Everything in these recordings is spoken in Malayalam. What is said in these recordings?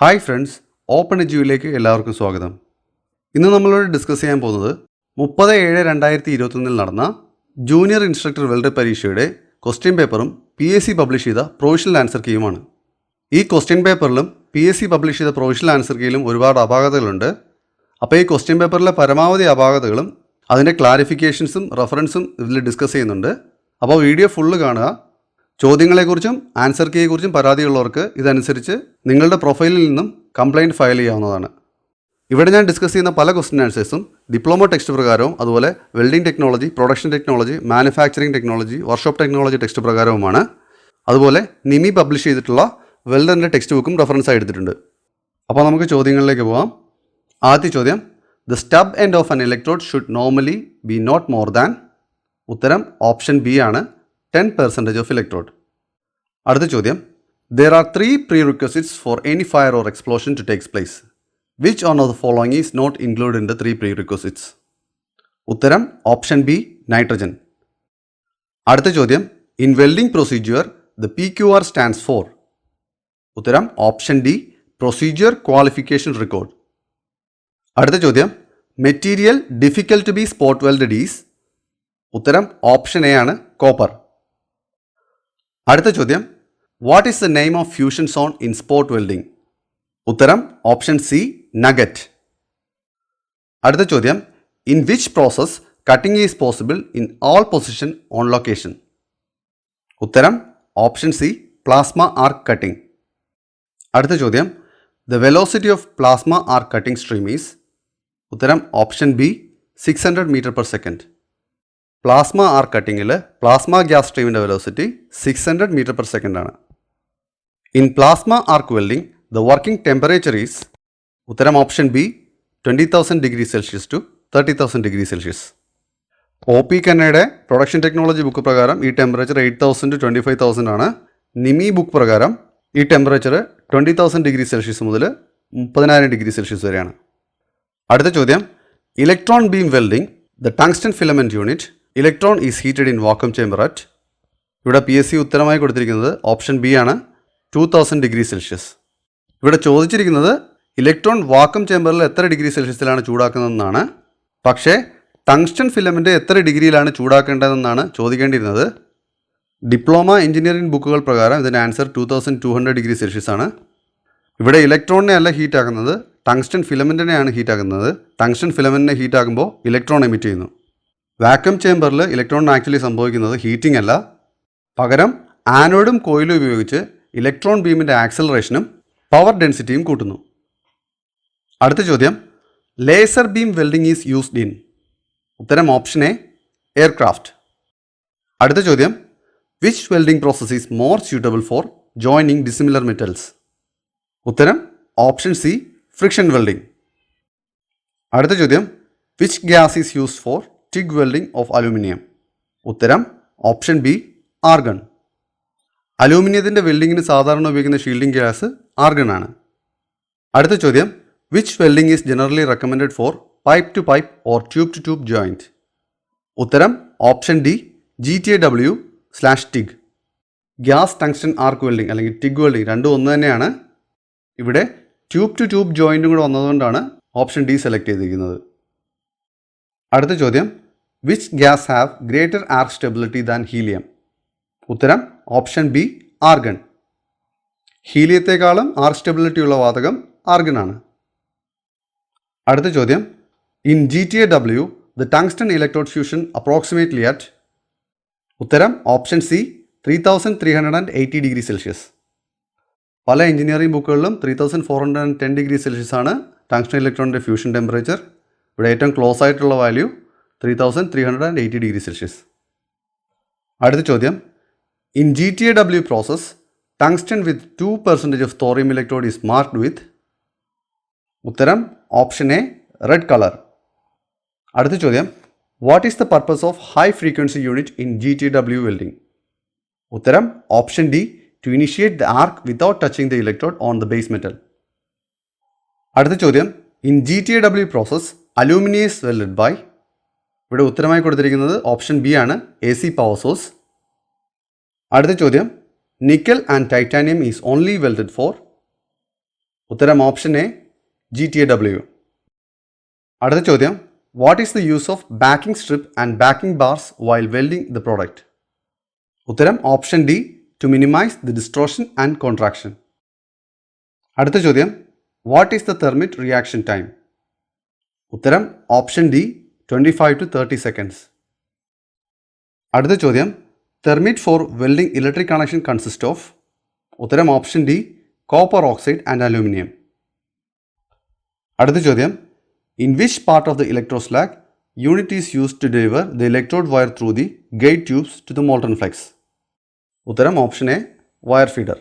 ഹായ് ഫ്രണ്ട്സ്, ഓപ്പൺ എജ്യുവിലേക്ക് എല്ലാവർക്കും സ്വാഗതം. ഇന്ന് നമ്മളോട് ഡിസ്കസ് ചെയ്യാൻ പോകുന്നത് 30/7/2021 നടന്ന ജൂനിയർ ഇൻസ്ട്രക്ടർ വെൽഡർ പരീക്ഷയുടെ ക്വസ്റ്റ്യൻ പേപ്പറും PSC പബ്ലിഷ് ചെയ്ത പ്രൊവിഷണൽ ആൻസർ കീയുമാണ്. ഈ ക്വസ്റ്റ്യൻ പേപ്പറിലും PSC പബ്ലിഷ് ചെയ്ത പ്രൊവിഷണൽ ആൻസർ കീയിലും ഒരുപാട് അപാകതകളുണ്ട്. അപ്പോൾ ഈ ക്വസ്റ്റ്യൻ പേപ്പറിലെ പരമാവധി അപാകതകളും അതിൻ്റെ ക്ലാരിഫിക്കേഷൻസും റെഫറൻസും ഇതിൽ ഡിസ്കസ് ചെയ്യുന്നുണ്ട്. അപ്പോൾ വീഡിയോ ഫുള്ള് കാണുക. ചോദ്യങ്ങളെക്കുറിച്ചും ആൻസർ കീയെക്കുറിച്ചും പരാതിയുള്ളവർക്ക് ഇതനുസരിച്ച് നിങ്ങളുടെ പ്രൊഫൈലിൽ നിന്നും കംപ്ലയിൻറ്റ് ഫയൽ ചെയ്യാവുന്നതാണ്. ഇവിടെ ഞാൻ ഡിസ്കസ് ചെയ്യുന്ന പല ക്വസ്റ്റ്യൻ ആൻസേഴ്സും ഡിപ്ലോമ ടെക്സ്റ്റ് പ്രകാരവും അതുപോലെ welding technology, production technology, manufacturing technology, workshop technology text പ്രകാരവുമാണ്. അതുപോലെ നിമി പബ്ലിഷ് ചെയ്തിട്ടുള്ള വെൽഡറിൻ്റെ ടെക്സ്റ്റ് ബുക്കും റെഫറൻസ് ആയി എടുത്തിട്ടുണ്ട്. അപ്പോൾ നമുക്ക് ചോദ്യങ്ങളിലേക്ക് പോകാം. ആദ്യ ചോദ്യം, the stub end of an electrode should normally be not more than. ഉത്തരം ഓപ്ഷൻ ബി ആണ്, 10% of electrode. അടുത്ത ചോദ്യം, there are 3 prerequisites for any fire or explosion to take place. Which one of the following is not included in the 3 prerequisites? ഉത്തരം ഓപ്ഷൻ ബി, നൈട്രജൻ. അടുത്ത ചോദ്യം, in welding procedure the PQR stands for. ഉത്തരം option D, procedure qualification record. അടുത്ത ചോദ്യം, material difficult to be spot welded is. ഉത്തരം ഓപ്ഷൻ എ ആണ്, കോപ്പർ. അടുത്ത ചോദ്യം, what is the name of fusion zone in spot welding? ഉത്തരം ഓപ്ഷൻ സി, നഗറ്റ്. അടുത്ത ചോദ്യം, in which process cutting is possible in all position on location? ഉത്തരം option C, plasma arc cutting. അടുത്ത ചോദ്യം, the velocity of plasma arc cutting stream is. ഉത്തരം option B, 600 m/s. Plasma arc കട്ടിങ്ങിൽ plasma gas സ്ട്രീമിൻ്റെ velocity 600 m/s ആണ്. In plasma arc welding the working temperature is. ഉത്തരം option B, 20,000 °C to 30,000 °C. OP കന്നയുടെ പ്രൊഡക്ഷൻ ടെക്നോളജി ബുക്ക് പ്രകാരം ഈ ടെമ്പറേച്ചർ 8,000 to 25,000 ആണ്. നിമി ബുക്ക് പ്രകാരം ഈ ടെമ്പറേച്ചർ 20,000 °C മുതൽ 30,000 °C വരെയാണ്. അടുത്ത ചോദ്യം, electron beam welding the tungsten filament unit electron is heated in vacuum chamber at. ഇവിടെ PSC ഉത്തരമായി കൊടുത്തിരിക്കുന്നത് ഓപ്ഷൻ ബി ആണ്, 2000 °C. ഇവിടെ ചോദിച്ചിരിക്കുന്നത് ഇലക്ട്രോൺ വാക്വം ചേമ്പറിൽ എത്ര °C ചൂടാക്കുന്നതെന്നാണ്. പക്ഷേ ടങ്സ്റ്റൺ ഫിലമെൻറ്റ് എത്ര ഡിഗ്രിയിലാണ് ചൂടാക്കേണ്ടതെന്നാണ് ചോദിക്കേണ്ടിയിരുന്നത്. ഡിപ്ലോമ എഞ്ചിനീയറിംഗ് ബുക്കുകൾ പ്രകാരം ഇതിൻ്റെ ആൻസർ 2200 °C ആണ്. ഇവിടെ ഇലക്ട്രോണിനെ അല്ല ഹീറ്റാക്കുന്നത്, ടങ്സ്റ്റൺ ഫിലമെൻറ്റിനെയാണ് ഹീറ്റാക്കുന്നത്. ടങ്സ്റ്റൺ ഫിലമെൻറ്റിനെ ഹീറ്റാക്കുമ്പോൾ ഇലക്ട്രോൺ എമിറ്റ് ചെയ്യുന്നു. വാക്വം ചേമ്പറിൽ ഇലക്ട്രോണിന് ആക്ച്വലി സംഭവിക്കുന്നത് ഹീറ്റിംഗ് അല്ല, പകരം ആനോഡും കോയിലും ഉപയോഗിച്ച് ഇലക്ട്രോൺ ബീമിൻ്റെ ആക്സലറേഷനും പവർ ഡെൻസിറ്റിയും കൂട്ടുന്നു. അടുത്ത ചോദ്യം, laser beam welding is used in. ഉത്തരം ഓപ്ഷൻ എ, എയർക്രാഫ്റ്റ്. അടുത്ത ചോദ്യം, which welding process is more suitable for joining dissimilar metals? ഉത്തരം ഓപ്ഷൻ സി, ഫ്രിക്ഷൻ വെൽഡിംഗ്. അടുത്ത ചോദ്യം, which gas is used for TIG welding of aluminium? ഉത്തരം ഓപ്ഷൻ ബി, ആർഗൺ. അലൂമിനിയത്തിൻ്റെ വെൽഡിങ്ങിന് സാധാരണ ഉപയോഗിക്കുന്ന ഷീൽഡിംഗ് ഗ്യാസ് ആർഗൺ ആണ്. അടുത്ത ചോദ്യം, which welding is generally recommended for pipe to pipe or tube to tube joint? ഉത്തരം option D, GTW/TIG. Gas tungsten arc welding അല്ലെങ്കിൽ TIG വെൽഡിംഗ് രണ്ടും ഒന്ന് തന്നെയാണ്. ഇവിടെ ട്യൂബ് ടു ട്യൂബ് ജോയിൻറ്റും കൂടെ വന്നതുകൊണ്ടാണ് ഓപ്ഷൻ ഡി സെലക്ട് ചെയ്തിരിക്കുന്നത്. അടുത്ത ചോദ്യം, which gas have greater arc stability than helium? ഉത്തരം ഓപ്ഷൻ ബി, ആർഗൺ. ഹീലിയത്തെക്കാളും ആർക്ക് സ്റ്റെബിലിറ്റി ഉള്ള വാതകം ആർഗൺ ആണ്. അടുത്ത ചോദ്യം, in GTAW the tungsten electrode fusion approximately at. ഉത്തരം ഓപ്ഷൻ സി, 3380 °C. പല എഞ്ചിനീയറിംഗ് ബുക്കുകളിലും 3410 °C ആണ് ടങ്സ്റ്റൺ ഇലക്ട്രോണിൻ്റെ ഫ്യൂഷൻ ടെമ്പറേച്ചർ. ഇവിടെ ഏറ്റവും ക്ലോസ് ആയിട്ടുള്ള വാല്യൂ 3380 °C. അടുത്ത ചോദ്യം, in GTAW process tungsten with 2% of thorium electrode is marked with. ഉത്തരം ഓപ്ഷൻ എ, റെഡ് കളർ. അടുത്ത ചോദ്യം, what is the purpose of high frequency unit in GTAW welding? ഉത്തരം option D, to initiate the arc without touching the electrode on the base metal. അടുത്ത ചോദ്യം, in GTAW process aluminium is welded by. ഇവിടെ ഉത്തരമായി കൊടുത്തിരിക്കുന്നത് ഓപ്ഷൻ ബി ആണ്, AC പവർ സോഴ്സ്. അടുത്ത ചോദ്യം, nickel and titanium is only welded for. ഉത്തരം ഓപ്ഷൻ എ GTAW. അടുത്ത ചോദ്യം, what is the use of backing strip and backing bars while welding the product? ഉത്തരം option D, to minimise the distortion and contraction. അടുത്ത ചോദ്യം, what is the thermite reaction time? ഉത്തരം ഓപ്ഷൻ ഡി, 25 to 30 seconds. അടുത്ത ചോദ്യം, thermite for welding electric connection consist of? ഉത്തരം option D, copper oxide and aluminium. അടുത്ത ചോദ്യം, in which part of the electroslag unit is used to deliver the electrode wire through the gate tubes to the molten flux? ഉത്തരം ഓപ്ഷൻ എ, വയർ ഫീഡർ.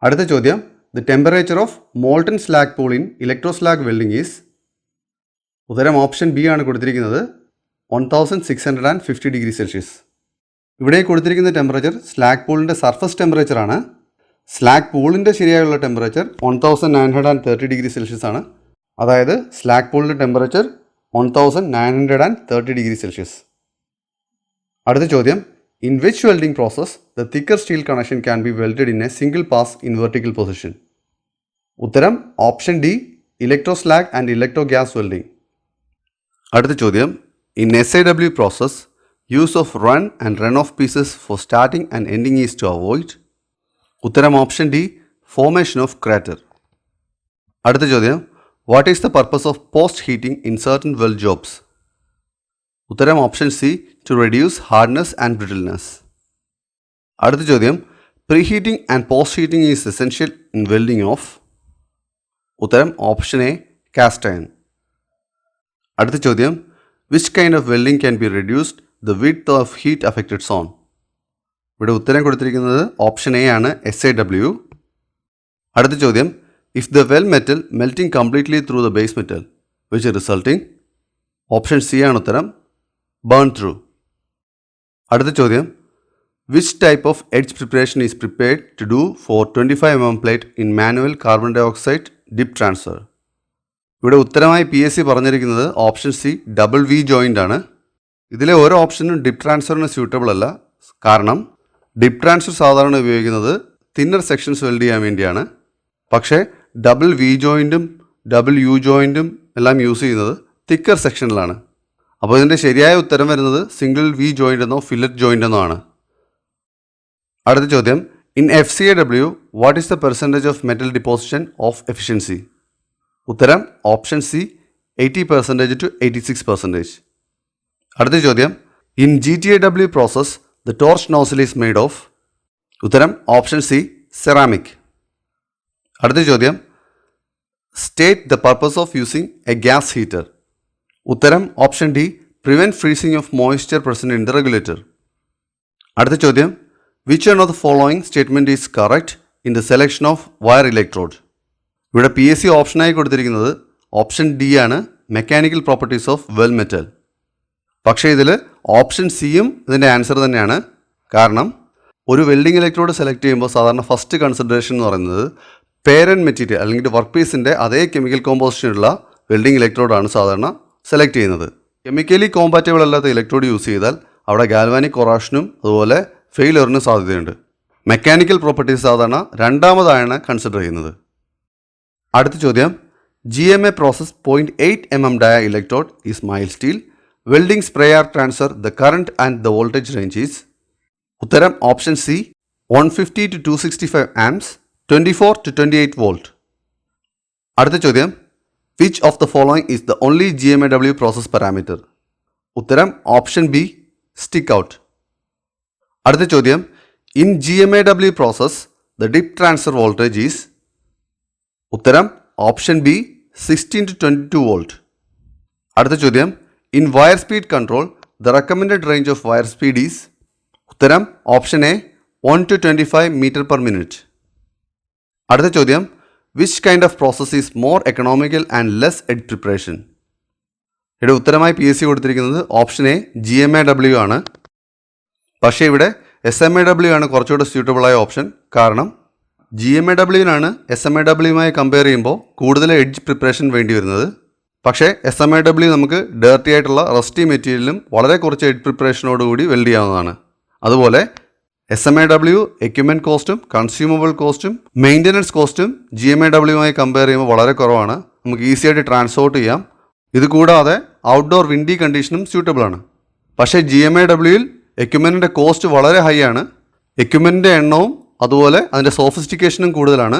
അടുത്ത ചോദ്യം, the temperature of molten slag pool in electroslag welding is? ഉത്തരം ഓപ്ഷൻ ബി ആണ് കൊടുത്തിരിക്കുന്നത്, 1650 ഡിഗ്രി സെൽഷ്യസ്. ഇവിടെ കൊടുത്തിരിക്കുന്ന ടെമ്പറേച്ചർ സ്ലാഗ് പൂളിൻ്റെ സർഫസ് ടെമ്പറേച്ചറാണ്. സ്ലാഗ് പൂളിൻ്റെ ശരിയായുള്ള ടെമ്പറേച്ചർ 1930 ഡിഗ്രി സെൽഷ്യസ് ആണ്. അതായത് സ്ലാഗ് പൂളിൻ്റെ ടെമ്പറേച്ചർ 1930 ഡിഗ്രി സെൽഷ്യസ്. അടുത്ത ചോദ്യം, in which welding process the thicker steel connection can be welded in a single pass in vertical position? ഉത്തരം option D, electroslag and electro gas welding. അടുത്ത ചോദ്യം, in SAW process use of run and run of pieces for starting and ending is to avoid? ഉത്തരം option D, formation of crater. അടുത്ത ചോദ്യം, what is the purpose of post heating in certain weld jobs? ഉത്തരം option C, to reduce hardness and brittleness. അടുത്ത ചോദ്യം, pre heating and post heating is essential in welding of? ഉത്തരം ഓപ്ഷൻ എ, കാസ്റ്റ് അയൺ. അടുത്ത ചോദ്യം, which kind of welding can be reduced the width of heat affected zone? ഇവിടെ ഉത്തരം കൊടുത്തിരിക്കുന്നത് ഓപ്ഷൻ എ ആണ്, SAW. അടുത്ത ചോദ്യം, if the weld metal melting completely through the base metal which resulting? Option C ആണ് ഉത്തരം, ബേൺ ത്രൂ. അടുത്ത ചോദ്യം, which type of edge preparation is prepared to do for 25 mm plate in manual carbon dioxide dip transfer? ഇവിടെ ഉത്തരമായി PSC പറഞ്ഞിരിക്കുന്നത് option C, double V joint ആണ്. ഇതിലെ ഓരോ ഓപ്ഷനും ഡിപ്പ് ട്രാൻസ്ഫറിന് സ്യൂട്ടബിൾ അല്ല. കാരണം ഡിപ്പ് ട്രാൻസ്ഫർ സാധാരണ ഉപയോഗിക്കുന്നത് തിന്നർ സെക്ഷൻസ് വെൽഡ് ചെയ്യാൻ വേണ്ടിയാണ്. പക്ഷേ ഡബിൾ V ജോയിൻറ്റും ഡബിൾ U ജോയിൻറ്റും എല്ലാം യൂസ് ചെയ്യുന്നത് തിക്കർ സെക്ഷനിലാണ്. അപ്പോൾ ഇതിൻ്റെ ശരിയായ ഉത്തരം വരുന്നത് സിംഗിൾ V ജോയിൻ്റ് എന്നോ ഫില്ലറ്റ് ജോയിൻ്റ് എന്നോ ആണ്. അടുത്ത ചോദ്യം, in FCAW what is the percentage of metal deposition of efficiency? ഉത്തരം ഓപ്ഷൻ സി, 80% to 86%. അടുത്ത ചോദ്യം, in GTAW process the torch nozzle is made of? ഉത്തരം ഓപ്ഷൻ സി, സെറാമിക്. അടുത്ത ചോദ്യം, state the purpose of using a gas heater? ഉത്തരം option D, prevent freezing of moisture present in the regulator. അടുത്ത ചോദ്യം, which one of the following statement is correct in the selection of wire electrode? ഇവിടെ PSC ഓപ്ഷനായി കൊടുത്തിരിക്കുന്നത് ഓപ്ഷൻ ഡി ആണ്, mechanical properties of well metal. പക്ഷേ ഇതിൽ ഓപ്ഷൻ സിയും ഇതിൻ്റെ ആൻസർ തന്നെയാണ്. കാരണം ഒരു വെൽഡിംഗ് ഇലക്ട്രോഡ് സെലക്ട് ചെയ്യുമ്പോൾ സാധാരണ ഫസ്റ്റ് കൺസിഡറേഷൻ എന്ന് പറയുന്നത് പേരൻറ്റ് മെറ്റീരിയൽ അല്ലെങ്കിൽ വർക്ക് പീസിൻ്റെ അതേ കെമിക്കൽ കോമ്പോസിഷനുള്ള വെൽഡിംഗ് ഇലക്ട്രോഡാണ് സാധാരണ സെലക്ട് ചെയ്യുന്നത്. കെമിക്കലി കോമ്പാറ്റബിൾ അല്ലാത്ത ഇലക്ട്രോഡ് യൂസ് ചെയ്താൽ അവിടെ ഗാൽവാനിക് കൊറാഷനും അതുപോലെ ഫെയിലിയറിനും സാധ്യതയുണ്ട്. മെക്കാനിക്കൽ പ്രോപ്പർട്ടീസ് സാധാരണ രണ്ടാമതായാണ് കൺസിഡർ ചെയ്യുന്നത്. അടുത്ത ചോദ്യം, GMA process 0.8 mm dia electrode is mild steel. Welding sprayer transfer the current and the voltage range is? ഉത്തരം option C, 150 to 265 amps, 24 to 28 volt. അടുത്ത ചോദ്യം, which of the following is the only GMAW process parameter? ഉത്തരം ഓപ്ഷൻ ബി, സ്റ്റിക്ക് ഔട്ട്. അടുത്ത ചോദ്യം, in GMAW process the dip transfer voltage is? ഉത്തരം ഓപ്ഷൻ ബി, 16 to 22 volt. അടുത്ത ചോദ്യം, in wire speed control the recommended range of wire speed is? ഉത്തരം option A, 1 to 25 meter per minute. അടുത്ത ചോദ്യം, which kind of process is more economical and less edge preparation? ഇവിടെ ഉത്തരമായി PSC കൊടുത്തിരിക്കുന്നത് ഓപ്ഷൻ എ, GMAW ആണ്. പക്ഷേ ഇവിടെ SMAW ആണ് കുറച്ചുകൂടെ സ്യൂട്ടബിളായ ഓപ്ഷൻ. കാരണം GMAW-നാണ് SMAW-യുമായി കമ്പയർ ചെയ്യുമ്പോൾ കൂടുതൽ എഡ്ജ് പ്രിപ്പറേഷൻ വേണ്ടി വരുന്നത്. പക്ഷേ SMAW നമുക്ക് ഡേർട്ടി ആയിട്ടുള്ള റസ്റ്റി മെറ്റീരിയലും വളരെ കുറച്ച് എഡ്ജ് പ്രിപ്പറേഷനോടുകൂടി വെൽഡ് ചെയ്യാവുന്നതാണ്. അതുപോലെ SMAW എക്യുപ്മെൻറ്റ് കോസ്റ്റും കൺസ്യൂമബിൾ കോസ്റ്റും മെയിൻ്റനൻസ് കോസ്റ്റും GMAWയുമായി കമ്പയർ ചെയ്യുമ്പോൾ വളരെ കുറവാണ്. നമുക്ക് ഈസി ആയിട്ട് ട്രാൻസ്പോർട്ട് ചെയ്യാം. ഇത് കൂടാതെ ഔട്ട്ഡോർ വിൻഡി കണ്ടീഷനും സ്യൂട്ടബിൾ ആണ്. പക്ഷേ GMAWയിൽ എക്യുപ്മെൻറ്റിൻ്റെ കോസ്റ്റ് വളരെ ഹൈ ആണ്. എക്യുപ്മെൻറ്റിൻ്റെ എണ്ണവും അതുപോലെ അതിൻ്റെ സോഫിസ്റ്റിക്കേഷനും കൂടുതലാണ്.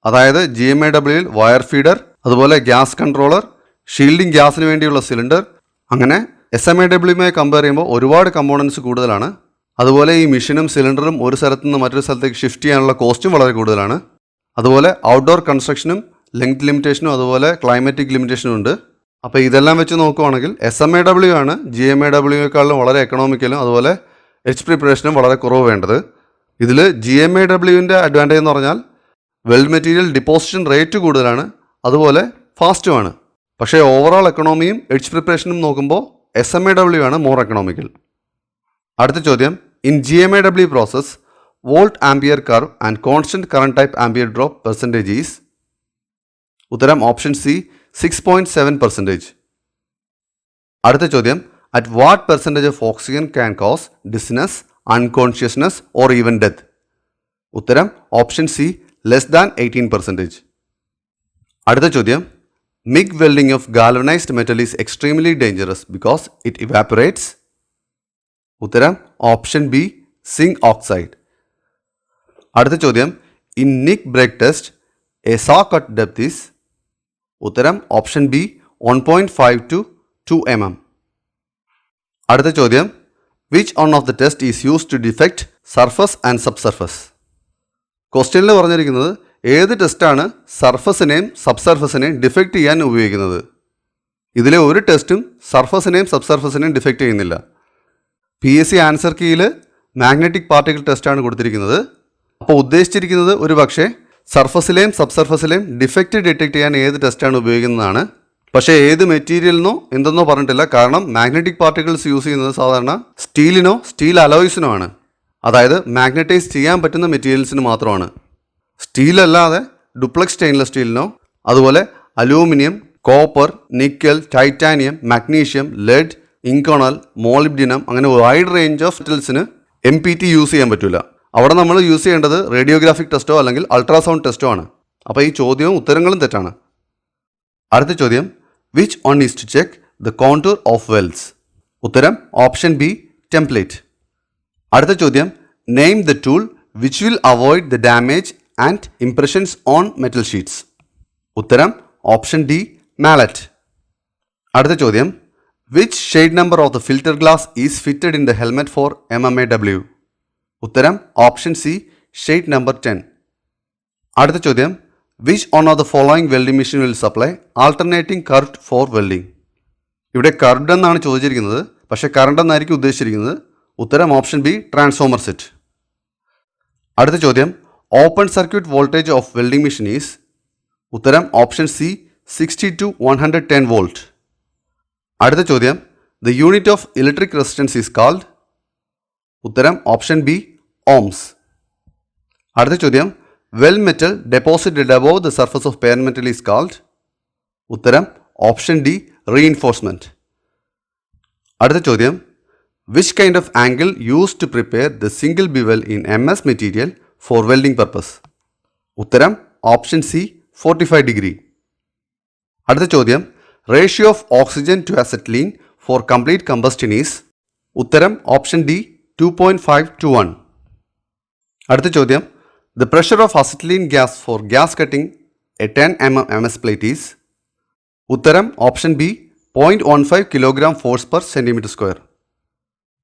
അതായത് GMAWയിൽ വയർ ഫീഡർ, അതുപോലെ ഗ്യാസ് കൺട്രോളർ, ഷീൽഡിംഗ് ഗ്യാസിന് വേണ്ടിയുള്ള സിലിണ്ടർ, അങ്ങനെ SMAWയുമായി കമ്പയർ ചെയ്യുമ്പോൾ ഒരുപാട് കമ്പോണൻസ് കൂടുതലാണ്. അതുപോലെ ഈ മെഷീനും സിലിണ്ടറും ഒരു സ്ഥലത്ത് നിന്ന് മറ്റൊരു സ്ഥലത്തേക്ക് ഷിഫ്റ്റ് ചെയ്യാനുള്ള കോസ്റ്റും വളരെ കൂടുതലാണ്. അതുപോലെ ഔട്ട്ഡോർ കൺസ്ട്രക്ഷനും ലെങ്ത് ലിമിറ്റേഷനും അതുപോലെ ക്ലൈമാറ്റിക് ലിമിറ്റേഷനും ഉണ്ട്. അപ്പോൾ ഇതെല്ലാം വെച്ച് നോക്കുവാണെങ്കിൽ SMAW ആണ് GMAWയെക്കാളും വളരെ എക്കണോമിക്കലും അതുപോലെ എച്ച് പ്രിപ്പറേഷനും വളരെ കുറവ് വേണ്ടത്. ഇതിൽ GMAWൻ്റെ അഡ്വാൻറ്റേജ് എന്ന് പറഞ്ഞാൽ വെൽഡ് മെറ്റീരിയൽ ഡിപ്പോസിഷൻ റേറ്റ് കൂടുതലാണ്, അതുപോലെ ഫാസ്റ്റുമാണ്. പക്ഷേ ഓവറോൾ എക്കണോമിയും എഡ്ജ് പ്രിപ്പറേഷനും നോക്കുമ്പോൾ SMAW ആണ് മോർ എക്കണോമിക്കൽ. അടുത്ത ചോദ്യം, in GMAW process volt ampere curve and constant current type ampere drop percentage is. ഉത്തരം ഓപ്ഷൻ സി 6.7%. അടുത്ത ചോദ്യം, at what percentage of oxygen can cause dizziness, unconsciousness or even death. ഉത്തരം ഓപ്ഷൻ സി ലെസ് ദാൻ 18%. അടുത്ത ചോദ്യം, MIG welding of galvanized metal is extremely dangerous because it evaporates. ഉത്തരം ഓപ്ഷൻ ബി സിങ്ക് ഓക്സൈഡ്. അടുത്ത ചോദ്യം, in nick break test a saw cut depth is. ഉത്തരം ഓപ്ഷൻ ബി 1.5 to 2 mm. അടുത്ത ചോദ്യം, which one of the test is use to defect surface and subsurface. ക്വസ്റ്റ്യനിൽ പറഞ്ഞിരിക്കുന്നത് ഏത് ടെസ്റ്റാണ് സർഫസിനെയും സബ്സർഫസിനെയും ഡിഫെക്റ്റ് ചെയ്യാൻ ഉപയോഗിക്കുന്നത്. ഇതിലെ ഒരു ടെസ്റ്റും സർഫസിനെയും സബ്സർഫസിനെയും ഡിഫെക്റ്റ് ചെയ്യുന്നില്ല. PSC ആൻസർ കീയിൽ മാഗ്നറ്റിക് പാർട്ടിക്കിൾ ടെസ്റ്റാണ് കൊടുത്തിരിക്കുന്നത്. അപ്പോൾ ഉദ്ദേശിച്ചിരിക്കുന്നത് ഒരു പക്ഷേ സർഫസിലെയും സബ്സർഫസിലെയും ഡിഫെക്റ്റ് ഡിറ്റക്ട് ചെയ്യാൻ ഏത് ടെസ്റ്റാണ് ഉപയോഗിക്കുന്നതാണ്. പക്ഷേ ഏത് മെറ്റീരിയലിനോ എന്തെന്നോ പറഞ്ഞിട്ടില്ല. കാരണം മാഗ്നറ്റിക് പാർട്ടിക്കിൾസ് യൂസ് ചെയ്യുന്നത് സാധാരണ സ്റ്റീലിനോ സ്റ്റീൽ അലോയ്സിനോ ആണ്. അതായത് മാഗ്നറ്റൈസ് ചെയ്യാൻ പറ്റുന്ന മെറ്റീരിയൽസിന് മാത്രമാണ്. സ്റ്റീലല്ലാതെ ഡുപ്ലക്സ് സ്റ്റെയിൻലെസ് സ്റ്റീലിനോ അതുപോലെ aluminium, copper, nickel, titanium, magnesium, lead, Inconel, molybdenum, അങ്ങനെ വൈഡ് റേഞ്ച് ഓഫ് മെറ്റൽസിന് MPT യൂസ് ചെയ്യാൻ പറ്റില്ല. അവിടെ നമ്മൾ യൂസ് ചെയ്യേണ്ടത് റേഡിയോഗ്രാഫിക് ടെസ്റ്റോ അല്ലെങ്കിൽ അൾട്രാസൗണ്ട് ടെസ്റ്റോ ആണ്. അപ്പോൾ ഈ ചോദ്യവും ഉത്തരങ്ങളും തെറ്റാണ്. അടുത്ത ചോദ്യം, which one is to check the contour of welds. ഉത്തരം ഓപ്ഷൻ ബി ടെംപ്ലേറ്റ്. അടുത്ത ചോദ്യം, name the tool which will avoid the damage and impressions on metal sheets. ഉത്തരം ഓപ്ഷൻ ഡി മാലറ്റ്. അടുത്ത ചോദ്യം, which shade number of the filter glass is fitted in the helmet for MMAW. ഉത്തരം ഓപ്ഷൻ സി ഷെയ്ഡ് നമ്പർ 10. അടുത്ത ചോദ്യം, which one of the following welding machine will supply alternating current for welding. ഇവിടെ കറണ്ട് എന്നാണ് ചോദിച്ചിരിക്കുന്നത്, പക്ഷേ കറണ്ട് എന്നായിരിക്കും ഉദ്ദേശിച്ചിരിക്കുന്നത്. ഉത്തരം ഓപ്ഷൻ ബി ട്രാൻസ്ഫോമർ സെറ്റ്. അടുത്ത ചോദ്യം, open circuit voltage of welding machine is. ഉത്തരം ഓപ്ഷൻ സി 60 to 110 വോൾട്ട്. അടുത്ത ചോദ്യം, the unit of electric resistance is called. ഉത്തരം ഓപ്ഷൻ ബി ഓംസ്. അടുത്ത ചോദ്യം, weld metal deposited above the surface of pair metal is called. ഉത്തരം ഓപ്ഷൻ ഡി റീഇൻഫോഴ്സ്മെൻറ്റ്. അടുത്ത ചോദ്യം, which kind of angle use to prepare the single bevel in MS material for welding purpose. ഉത്തരം ഓപ്ഷൻ സി 45 ഡിഗ്രി. അടുത്ത ചോദ്യം, ratio of oxygen to acetylene for complete combustion is. ഉത്തരം ഓപ്ഷൻ ഡി 2.5 to 1. അടുത്ത ചോദ്യം, the pressure of acetylene gas for gas cutting a 10 mm MS plate is. ഉത്തരം option B 0.15 kilogram force per centimetre square.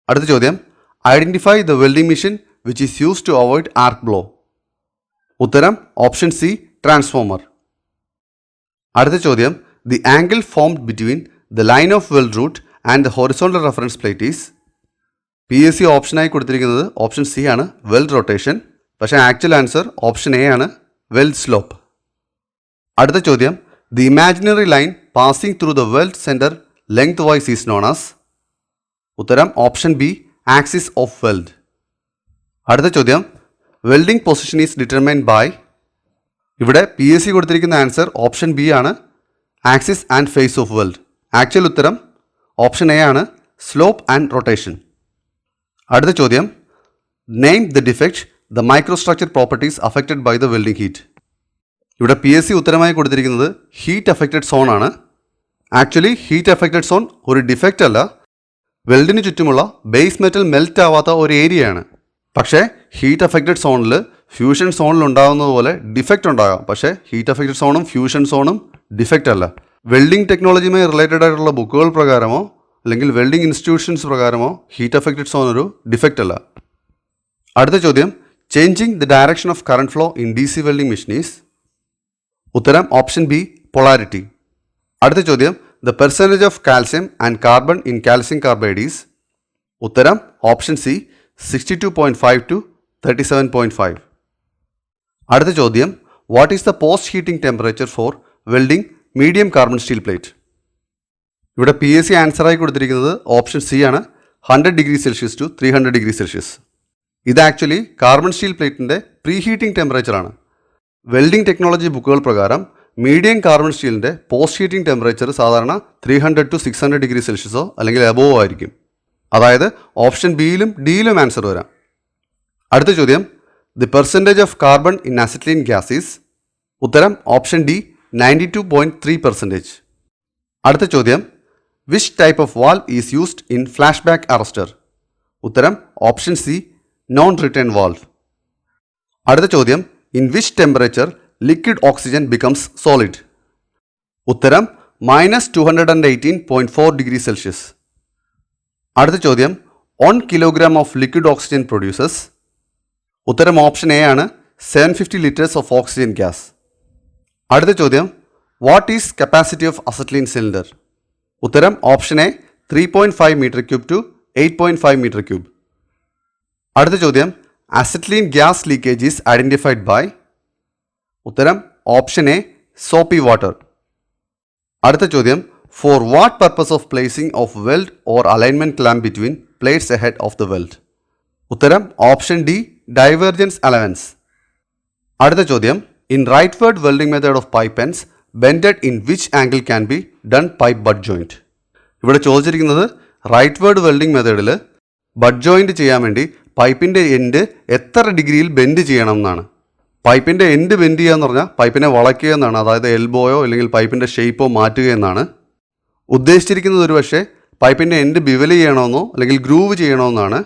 അടുത്ത ചോദ്യം, identify the welding machine which is use to avoid arc blow. ഉത്തരം ഓപ്ഷൻ സി ട്രാൻസ്ഫോമർ. അടുത്ത ചോദ്യം, the angle formed between the line of weld root and the horizontal reference plate is. PSC ഓപ്ഷനായി കൊടുത്തിരിക്കുന്നത് ഓപ്ഷൻ സി ആണ് വെൽഡ് റൊട്ടേഷൻ. പക്ഷേ ആക്ച്വൽ ആൻസർ ഓപ്ഷൻ എ ആണ് വെൽഡ് സ്ലോപ്പ്. അടുത്ത ചോദ്യം, the imaginary line passing through the weld centre lengthwise is known as. ഉത്തരം option B axis of weld. അടുത്ത ചോദ്യം, welding position is determined by. ഇവിടെ PSC കൊടുത്തിരിക്കുന്ന ആൻസർ ഓപ്ഷൻ ബി ആണ് axis and face of weld. Actual ഉത്തരം ഓപ്ഷൻ എ ആണ് സ്ലോപ്പ് ആൻഡ് റൊട്ടേഷൻ. അടുത്ത ചോദ്യം, name the defect the microstructure properties affected by the welding heat. ഇവിടെ PSC ഉത്തരമായി കൊടുത്തിരിക്കുന്നത് ഹീറ്റ് അഫക്റ്റഡ് സോൺ ആണ്. ആക്ച്വലി ഹീറ്റ് അഫക്റ്റഡ് സോൺ ഒരു ഡിഫക്റ്റ് അല്ല, വെൽഡിന് ചുറ്റുമുള്ള ബേസ് മെറ്റൽ മെൽറ്റ് ആവാത്ത ഒരു ഏരിയയാണ്. പക്ഷേ ഹീറ്റ് അഫക്റ്റഡ് സോണിൽ ഫ്യൂഷൻ സോണിൽ ഉണ്ടാകുന്നത് പോലെ ഡിഫക്റ്റ് ഉണ്ടാകാം. പക്ഷേ ഹീറ്റ് അഫക്റ്റഡ് സോണും ഫ്യൂഷൻ സോണും ഡിഫക്റ്റ് അല്ല. വെൽഡിംഗ് ടെക്നോളജിയുമായി റിലേറ്റഡ് ആയിട്ടുള്ള ബുക്കുകൾ പ്രകാരമോ അല്ലെങ്കിൽ വെൽഡിംഗ് ഇൻസ്റ്റിറ്റ്യൂഷൻസ് പ്രകാരമോ ഹീറ്റ് അഫക്റ്റഡ് സോൺ ഒരു ഡിഫക്റ്റ് അല്ല. അടുത്ത ചോദ്യം, changing the direction of current flow in DC welding machine is. ഉത്തരം ഓപ്ഷൻ ബി പൊളാരിറ്റി. അടുത്ത ചോദ്യം, the percentage of calcium and carbon in calcium carbide is. ഉത്തരം ഓപ്ഷൻ സി 62.5 to 37.5. അടുത്ത ചോദ്യം, what is the post heating temperature four welding medium carbon steel plate. ഇവിടെ PSC ആൻസറായി കൊടുത്തിരിക്കുന്നത് ഓപ്ഷൻ സി ആണ്, 100°C to 300°C. ഇത് ആക്ച്വലി കാർബൺ സ്റ്റീൽ പ്ലേറ്റിൻ്റെ പ്രീ ഹീറ്റിംഗ് ടെമ്പറേച്ചറാണ്. വെൽഡിംഗ് ടെക്നോളജി ബുക്കുകൾ പ്രകാരം മീഡിയം കാർബൺ സ്റ്റീലിൻ്റെ പോസ്റ്റ് ഹീറ്റിംഗ് ടെമ്പറേച്ചർ സാധാരണ 300 to 600°C അല്ലെങ്കിൽ എബോവ് ആയിരിക്കും. അതായത് ഓപ്ഷൻ ബിയിലും ഡിയിലും ആൻസർ വരാം. അടുത്ത ചോദ്യം, the percentage of carbon in acetylene gas is. ഉത്തരം ഓപ്ഷൻ ഡി 92.3%. അടുത്ത ചോദ്യം, which type of valve is used in flash back arrester. ഉത്തരം option C non return valve. അടുത്ത ചോദ്യം, in which temperature liquid oxygen becomes solid. ഉത്തരം -218.4°C. അടുത്ത ചോദ്യം, 1 kilogram of liquid oxygen produces. ഉത്തരം ഓപ്ഷൻ എ ആണ്, 750 liters ഓഫ് ഓക്സിജൻ ഗ്യാസ്. അടുത്ത ചോദ്യം, what is capacity of acetylene cylinder. ഉത്തരം option A 3.5 m³ to 8.5 m³. അടുത്ത ചോദ്യം, acetylene gas leakage is identified by. ഉത്തരം ഓപ്ഷൻ എ സോപ്പി വാട്ടർ. അടുത്ത ചോദ്യം, for what purpose of placing of weld or alignment clamp between plates ahead of the weld. ഉത്തരം ഓപ്ഷൻ ഡി ഡൈവേർജൻസ് അലവൻസ്. അടുത്ത ചോദ്യം, in rightward welding method of pipe ends bended in which angle can be done pipe butt joint. ഇവിടെ ചോദിച്ചിരിക്കുന്നത് റൈറ്റ് വേർഡ് വെൽഡിംഗ് മെത്തേഡിൽ ബഡ് ജോയിൻറ്റ് ചെയ്യാൻ വേണ്ടി പൈപ്പിൻ്റെ എൻഡ് എത്ര ഡിഗ്രിയിൽ ബെൻഡ് ചെയ്യണം എന്നാണ്. പൈപ്പിൻ്റെ എൻഡ് ബെൻഡ് ചെയ്യുക എന്ന് പറഞ്ഞാൽ പൈപ്പിനെ വളയ്ക്കുക എന്നാണ്. അതായത് എൽബോയോ അല്ലെങ്കിൽ പൈപ്പിൻ്റെ ഷേപ്പോ മാറ്റുക എന്നാണ് ഉദ്ദേശിച്ചിരിക്കുന്നത്. ഒരു പക്ഷേ പൈപ്പിൻ്റെ എൻഡ് ബിവൽ ചെയ്യണമെന്നോ അല്ലെങ്കിൽ ഗ്രൂവ് ചെയ്യണമെന്നാണ്.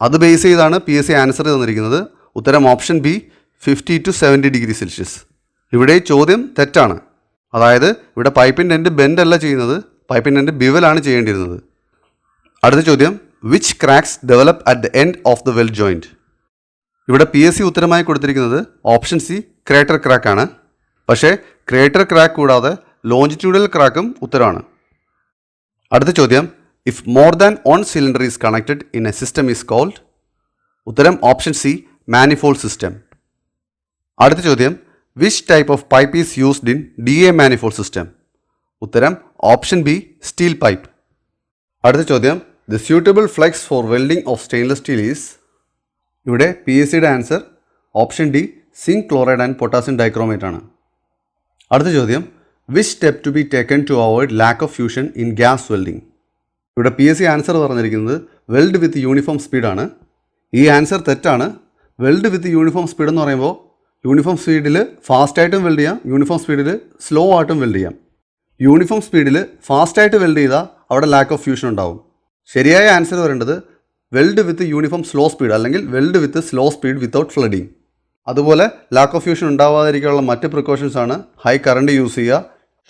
അത് ബേസ് ചെയ്താണ് PSC ആൻസർ തന്നിരിക്കുന്നത്. ഉത്തരം ഓപ്ഷൻ ബി 50 to 70°C. ഇവിടെ ചോദ്യം തെറ്റാണ്. അതായത് ഇവിടെ പൈപ്പിൻ്റെ എൻഡ് ബെൻഡ് അല്ല ചെയ്യുന്നത്, പൈപ്പിൻ്റെ എൻഡ് ബിവലാണ് ചെയ്യേണ്ടിയിരുന്നത്. അടുത്ത ചോദ്യം, which cracks develop at the end of the well joint. ഇവിടെ PSC ഉത്തരമായി കൊടുത്തിരിക്കുന്നത് ഓപ്ഷൻ സി ക്രേറ്റർ ക്രാക്ക് ആണ്. പക്ഷേ ക്രേറ്റർ ക്രാക്ക് കൂടാതെ ലോഞ്ചിറ്റ്യൂഡൽ ക്രാക്കും ഉത്തരമാണ്. അടുത്ത ചോദ്യം, if more than 1 cylinder is connected in a system is called. ഉത്തരം ഓപ്ഷൻ സി മാനിഫോൾഡ് സിസ്റ്റം. അടുത്ത ചോദ്യം, which type of pipe is used in DA manifold system. ഉത്തരം ഓപ്ഷൻ ബി സ്റ്റീൽ പൈപ്പ്. അടുത്ത ചോദ്യം, the suitable flux for welding of stainless steel is. ഇവിടെ PSCയുടെ answer option D zinc chloride and potassium dichromate ആണ്. അടുത്ത ചോദ്യം, which step to be taken to avoid lack of fusion in gas welding. ഇവിടെ PSC ആൻസർ പറഞ്ഞിരിക്കുന്നത് വെൽഡ് വിത്ത് യൂണിഫോം സ്പീഡാണ്. ഈ ആൻസർ തെറ്റാണ്. വെൽഡ് വിത്ത് യൂണിഫോം സ്പീഡ് എന്ന് പറയുമ്പോൾ യൂണിഫോം സ്പീഡിൽ ഫാസ്റ്റായിട്ടും വെൽഡ് ചെയ്യാം, യൂണിഫോം സ്പീഡിൽ സ്ലോ ആയിട്ടും വെൽഡ് ചെയ്യാം. യൂണിഫോം സ്പീഡിൽ ഫാസ്റ്റായിട്ട് വെൽഡ് ചെയ്താൽ അവിടെ ലാക്ക് ഓഫ് ഫ്യൂഷൻ ഉണ്ടാവും. ശരിയായ ആൻസർ വരേണ്ടത് weld with uniform slow speed അല്ലെങ്കിൽ weld with slow speed without flooding. അതുപോലെ ലാക്ക് ഓഫ് ഫ്യൂഷൻ ഉണ്ടാവാതിരിക്കാനുള്ള മറ്റ് പ്രിക്കോഷൻസ് ആണ് ഹൈ കറണ്ട് യൂസ് ചെയ്യുക,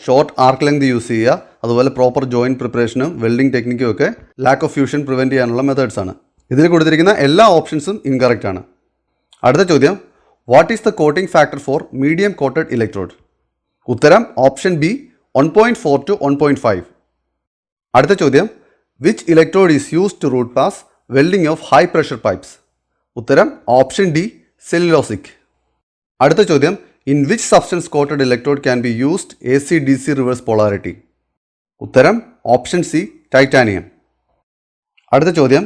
ഷോർട്ട് ആർക്ക് ലെങ്ത് യൂസ് ചെയ്യുക, അതുപോലെ പ്രോപ്പർ ജോയിൻറ്റ് പ്രിപ്പറേഷനും വെൽഡിംഗ് ടെക്നിക്കും ഒക്കെ ലാക്ക് ഓഫ് ഫ്യൂഷൻ പ്രിവെൻറ്റ് ചെയ്യാനുള്ള മെത്തേഡ്സ് ആണ്. ഇതിൽ കൊടുത്തിരിക്കുന്ന എല്ലാ ഓപ്ഷൻസും ഇൻകറക്റ്റ് ആണ്. അടുത്ത ചോദ്യം, what is the coating factor for medium coated electrode. ഉത്തരം ഓപ്ഷൻ ബി 1.4 to 1.5. അടുത്ത ചോദ്യം, which electrode is used to root pass welding of high pressure pipes. ഉത്തരം ഓപ്ഷൻ ഡി സെല്ലുലോസിക്. അടുത്ത ചോദ്യം, in which substance coated electrode can be used AC/DC reverse polarity. ഉത്തരം ഓപ്ഷൻ സി ടൈറ്റാനിയം. അടുത്ത ചോദ്യം,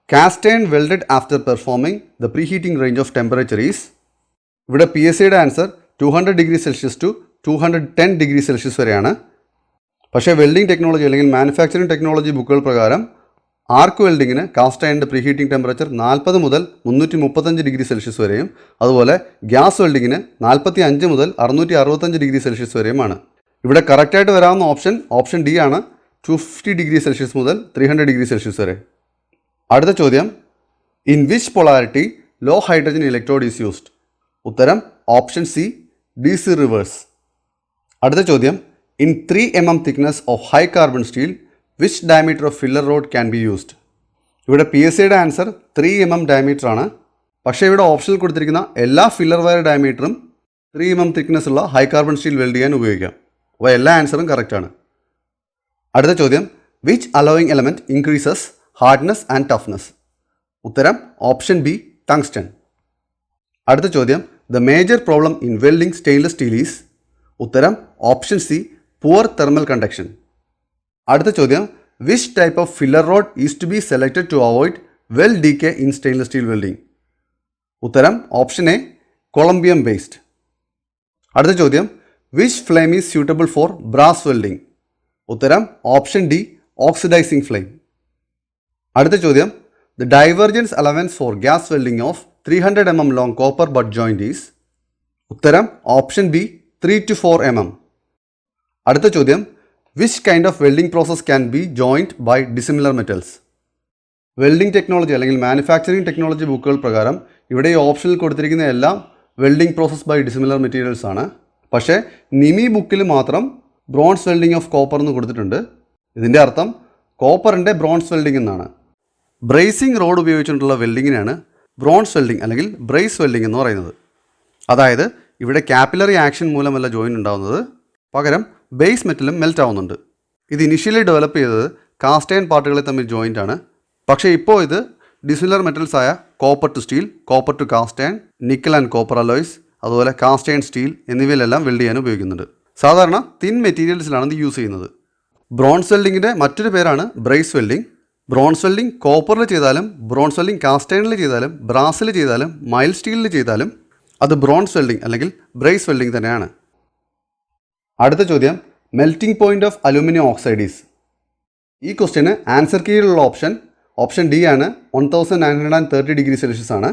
cast iron welded after performing the pre heating range of temperature is. ഇവിടെ PSCയുടെ ആൻസർ 200°C to 210°C വരെയാണ്. പക്ഷേ വെൽഡിംഗ് ടെക്നോളജി അല്ലെങ്കിൽ മാനുഫാക്ചറിംഗ് ടെക്നോളജി ബുക്കുകൾ പ്രകാരം ആർക്ക് വെൽഡിങ്ങിന് കാസ്റ്റ് അയണിൻ്റെ പ്രീ ഹീറ്റിംഗ് ടെമ്പറേച്ചർ 40 മുതൽ 335 ഡിഗ്രി സെൽഷ്യസ് വരെയും അതുപോലെ ഗ്യാസ് വെൽഡിങ്ങിന് 45 മുതൽ 665 ഡിഗ്രി സെൽഷ്യസ് വരെയുമാണ്. ഇവിടെ കറക്റ്റായിട്ട് വരാവുന്ന ഓപ്ഷൻ ഡി ആണ്, 250 ഡിഗ്രി സെൽഷ്യസ് മുതൽ 300 ഡിഗ്രി സെൽഷ്യസ് വരെ. അടുത്ത ചോദ്യം, in which polarity low hydrogen electrode is used? ഉത്തരം ഓപ്ഷൻ സി, DC റിവേഴ്സ്. അടുത്ത ചോദ്യം, in 3 mm thickness of high carbon steel which diameter of filler rod can be used? ഇവിടെ PSCയുടെ ആൻസർ 3 mm ഡയമീറ്റർ ആണ്. പക്ഷേ ഇവിടെ ഓപ്ഷനിൽ കൊടുത്തിരിക്കുന്ന എല്ലാ ഫില്ലർ വയർ ഡയമീറ്ററും 3 mm തിക്നെസ് ഉള്ള ഹൈ കാർബൺ സ്റ്റീൽ വെൽഡ് ചെയ്യാൻ ഉപയോഗിക്കാം. അപ്പോൾ എല്ലാ ആൻസറും കറക്റ്റാണ്. അടുത്ത ചോദ്യം, which alloying element increases hardness and toughness? ഉത്തരം ഓപ്ഷൻ ബി, ടങ്സ്റ്റൺ. അടുത്ത ചോദ്യം, the major problem in welding stainless steel is? ഉത്തരം option C, poor thermal conduction. അടുത്ത ചോദ്യം, which type of filler rod is to be selected to avoid weld decay in stainless steel welding? ഉത്തരം ഓപ്ഷൻ എ, കൊളംബിയം ബേസ്ഡ്. അടുത്ത ചോദ്യം, which flame is suitable for brass welding? ഉത്തരം ഓപ്ഷൻ ഡി, ഓക്സിഡൈസിംഗ് ഫ്ലെയിം. അടുത്ത ചോദ്യം, the divergence allowance for gas welding of 300 mm long copper butt joint is? ഉത്തരം ഓപ്ഷൻ ബി, 3 to 4 mm. അടുത്ത ചോദ്യം, which kind of welding process can be joint by dissimilar metals? Welding technology അല്ലെങ്കിൽ മാനുഫാക്ചറിംഗ് ടെക്നോളജി ബുക്കുകൾ പ്രകാരം ഇവിടെ ഈ ഓപ്ഷനിൽ കൊടുത്തിരിക്കുന്ന എല്ലാം welding process by dissimilar materials ആണ്. പക്ഷേ നിമി ബുക്കിൽ മാത്രം ബ്രോൺസ് വെൽഡിംഗ് ഓഫ് കോപ്പർ എന്ന് കൊടുത്തിട്ടുണ്ട്. ഇതിൻ്റെ അർത്ഥം കോപ്പറിൻ്റെ ബ്രോൺസ് വെൽഡിംഗ് എന്നാണ്. ബ്രേസിംഗ് റോഡ് ഉപയോഗിച്ചുകൊണ്ടുള്ള വെൽഡിങ്ങിനാണ് ബ്രോൺസ് വെൽഡിംഗ് അല്ലെങ്കിൽ ബ്രേസ് വെൽഡിംഗ് എന്ന് പറയുന്നത്. അതായത് ഇവിടെ കാപ്പിലറി ആക്ഷൻ മൂലമല്ല ജോയിൻ ഉണ്ടാകുന്നത്, പകരം ബേസ് മെറ്റലും മെൽറ്റ് ആവുന്നുണ്ട്. ഇത് ഇനിഷ്യലി ഡെവലപ്പ് ചെയ്തത് കാസ്റ്റ് അയൺ പാർട്ടുകളിൽ തമ്മിൽ ജോയിൻ്റ് ആണ്. പക്ഷേ ഇപ്പോൾ ഇത് ഡിസിമിലർ മെറ്റൽസ് ആയ copper to steel, copper to cast iron, nickel and copper alloys, അതുപോലെ കാസ്റ്റ് അയൺ സ്റ്റീൽ എന്നിവയിലെല്ലാം വെൽഡ് ചെയ്യാൻ ഉപയോഗിക്കുന്നുണ്ട്. സാധാരണ തിൻ മെറ്റീരിയൽസിലാണ് ഇത് യൂസ് ചെയ്യുന്നത്. ബ്രോൺസ് വെൽഡിങ്ങിൻ്റെ മറ്റൊരു പേരാണ് ബ്രേസ് വെൽഡിംഗ്. ബ്രോൺസ് വെൽഡിംഗ് കോപ്പറിൽ ചെയ്താലും ബ്രോൺസ് വെൽഡിംഗ് കാസ്റ്റ് അയണിൽ ചെയ്താലും ബ്രാസിൽ ചെയ്താലും മൈൽഡ് സ്റ്റീലിൽ ചെയ്താലും അത് ബ്രോൺസ് വെൽഡിംഗ് അല്ലെങ്കിൽ ബ്രേസ് വെൽഡിംഗ് തന്നെയാണ്. അടുത്ത ചോദ്യം, melting point of aluminium oxide is? ഈ ക്വസ്റ്റ്യന് ആൻസർ കീയിലുള്ള ഓപ്ഷൻ ഡി ആണ്, 1930 ഡിഗ്രി സെൽഷ്യസ് ആണ്.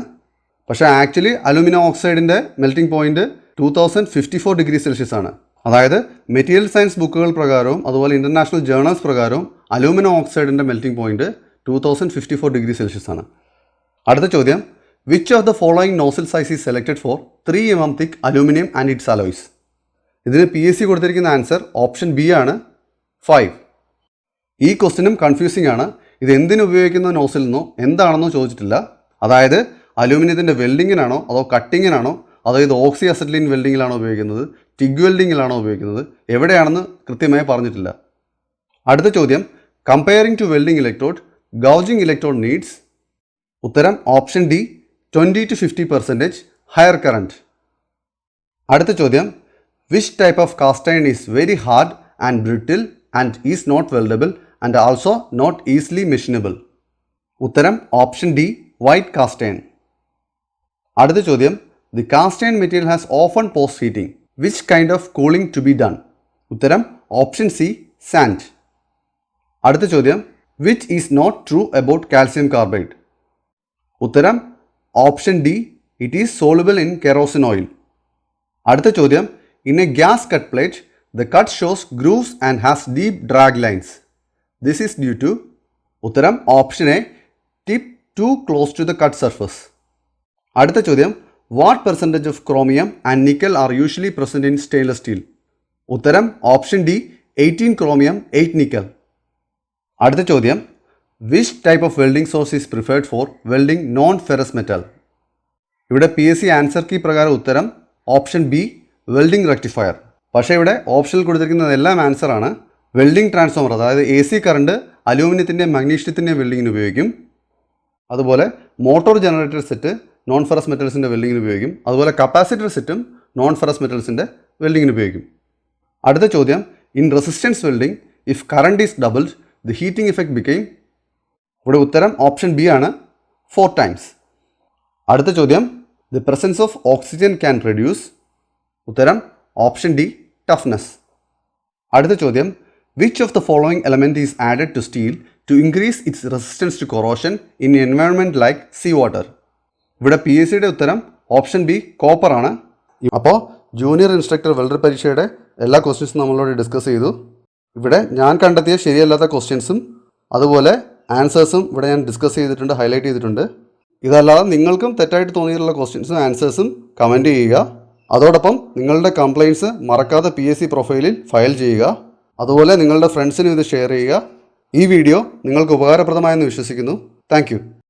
പക്ഷേ ആക്ച്വലി അലൂമിനിയം ഓക്സൈഡിൻ്റെ മെൽറ്റിംഗ് പോയിന്റ് 2054 ഡിഗ്രി സെൽഷ്യസ് ആണ്. അതായത് മെറ്റീരിയൽ സയൻസ് ബുക്കുകൾ പ്രകാരവും അതുപോലെ ഇൻ്റർനാഷണൽ ജേർണൽസ് പ്രകാരവും അലൂമിനിയം ഓക്സൈഡിൻ്റെ മെൽറ്റിംഗ് പോയിന്റ് 2054 ഡിഗ്രി സെൽഷ്യസ് ആണ്. അടുത്ത ചോദ്യം, which of the following nozzle size is selected for 3 mm thick aluminium and it's alloys? ഇതിന് PSC കൊടുത്തിരിക്കുന്ന ആൻസർ ഓപ്ഷൻ ബി ആണ്, 5. ഈ ക്വസ്റ്റ്യനും കൺഫ്യൂസിംഗ് ആണ്. ഇത് എന്തിനു ഉപയോഗിക്കുന്ന നോസിൽ നിന്നോ എന്താണെന്നോ ചോദിച്ചിട്ടില്ല. അതായത് അലൂമിനിയത്തിൻ്റെ വെൽഡിങ്ങിനാണോ അതോ കട്ടിങ്ങിനാണോ അതോ ഇത് ഓക്സി അസറ്റിലീൻ വെൽഡിങ്ങിലാണോ ഉപയോഗിക്കുന്നത്, ടിഗ് വെൽഡിങ്ങിലാണോ ഉപയോഗിക്കുന്നത്, എവിടെയാണെന്ന് കൃത്യമായി പറഞ്ഞിട്ടില്ല. അടുത്ത ചോദ്യം, comparing to welding electrode gouging electrode needs? ഉത്തരം option D, 20 to 50% higher current. അടുത്ത ചോദ്യം, which type of cast iron is very hard and brittle and is not weldable and also not easily machinable? ഉത്തരം option D, white cast iron. അടുത്ത ചോദ്യം, the cast iron material has often post heating. Which kind of cooling to be done? ഉത്തരം ഓപ്ഷൻ സി, സാൻഡ്. അടുത്ത ചോദ്യം, which is not true about calcium carbide? ഉത്തരം option D, it is soluble in kerosene oil. അടുത്ത ചോദ്യം, in a gas cut plate the cut shows grooves and has deep drag lines. This is due to? ഉത്തരം option A, tip too close to the cut surface. അടുത്ത ചോദ്യം, വാട്ട് percentage of chromium and nickel are usually present in stainless steel? ഉത്തരം ഓപ്ഷൻ ഡി, 18 ക്രോമിയം 8 നിക്കൽ. അടുത്ത ചോദ്യം, which type of welding source is preferred for welding non ferrous metal? ഇവിടെ PSC ആൻസർ കീ പ്രകാരം ഉത്തരം ഓപ്ഷൻ ബി, വെൽഡിംഗ് റെക്ടിഫയർ. പക്ഷേ ഇവിടെ ഓപ്ഷനിൽ കൊടുത്തിരിക്കുന്നതെല്ലാം ആൻസർ ആണ്. വെൽഡിംഗ് ട്രാൻസ്ഫോമർ, അതായത് AC കറണ്ട് അലൂമിനിയത്തിൻ്റെയും മഗ്നീഷ്യത്തിൻ്റെയും വെൽഡിങ്ങിന് ഉപയോഗിക്കും. അതുപോലെ motor generator set non ferrous മെറ്റൽസിൻ്റെ വെൽഡിങ്ങിന് ഉപയോഗിക്കും. അതുപോലെ കപ്പാസിറ്റർ സെറ്റും നോൺ ഫെറസ് മെറ്റൽസിൻ്റെ വെൽഡിങ്ങിന് ഉപയോഗിക്കും. അടുത്ത ചോദ്യം, in resistance welding if current is doubled the heating effect became? ഇവിടെ ഉത്തരം ഓപ്ഷൻ ബി ആണ്, 4 times. അടുത്ത ചോദ്യം, the presence of oxygen can reduce? ഉത്തരം ഓപ്ഷൻ ഡി, ടഫ്നെസ്. അടുത്ത ചോദ്യം, which of the following element is added to steel to increase its resistance to corrosion in environment like sea water. ഇവിടെ പി എസ് സിയുടെ ഉത്തരം ഓപ്ഷൻ ബി കോപ്പർ ആണ്. അപ്പോൾ ജൂനിയർ ഇൻസ്ട്രക്ടർ വെൽഡർ പരീക്ഷയുടെ എല്ലാ ക്വസ്റ്റ്യൻസും നമ്മളോട് ഡിസ്കസ് ചെയ്തു. ഇവിടെ ഞാൻ കണ്ടെത്തിയ ശരിയല്ലാത്ത ക്വസ്റ്റ്യൻസും അതുപോലെ ആൻസേഴ്സും ഇവിടെ ഞാൻ ഡിസ്കസ് ചെയ്തിട്ടുണ്ട്, ഹൈലൈറ്റ് ചെയ്തിട്ടുണ്ട്. ഇതല്ലാതെ നിങ്ങൾക്കും തെറ്റായിട്ട് തോന്നിയിട്ടുള്ള ക്വസ്റ്റ്യൻസും ആൻസേഴ്സും കമൻറ്റ് ചെയ്യുക. അതോടൊപ്പം നിങ്ങളുടെ കംപ്ലയിൻറ്റ്സ് മറക്കാതെ PSC പ്രൊഫൈലിൽ ഫയൽ ചെയ്യുക. അതുപോലെ നിങ്ങളുടെ ഫ്രണ്ട്സിനും ഇത് ഷെയർ ചെയ്യുക. ഈ വീഡിയോ നിങ്ങൾക്ക് ഉപകാരപ്രദമായെന്ന് വിശ്വസിക്കുന്നു. താങ്ക്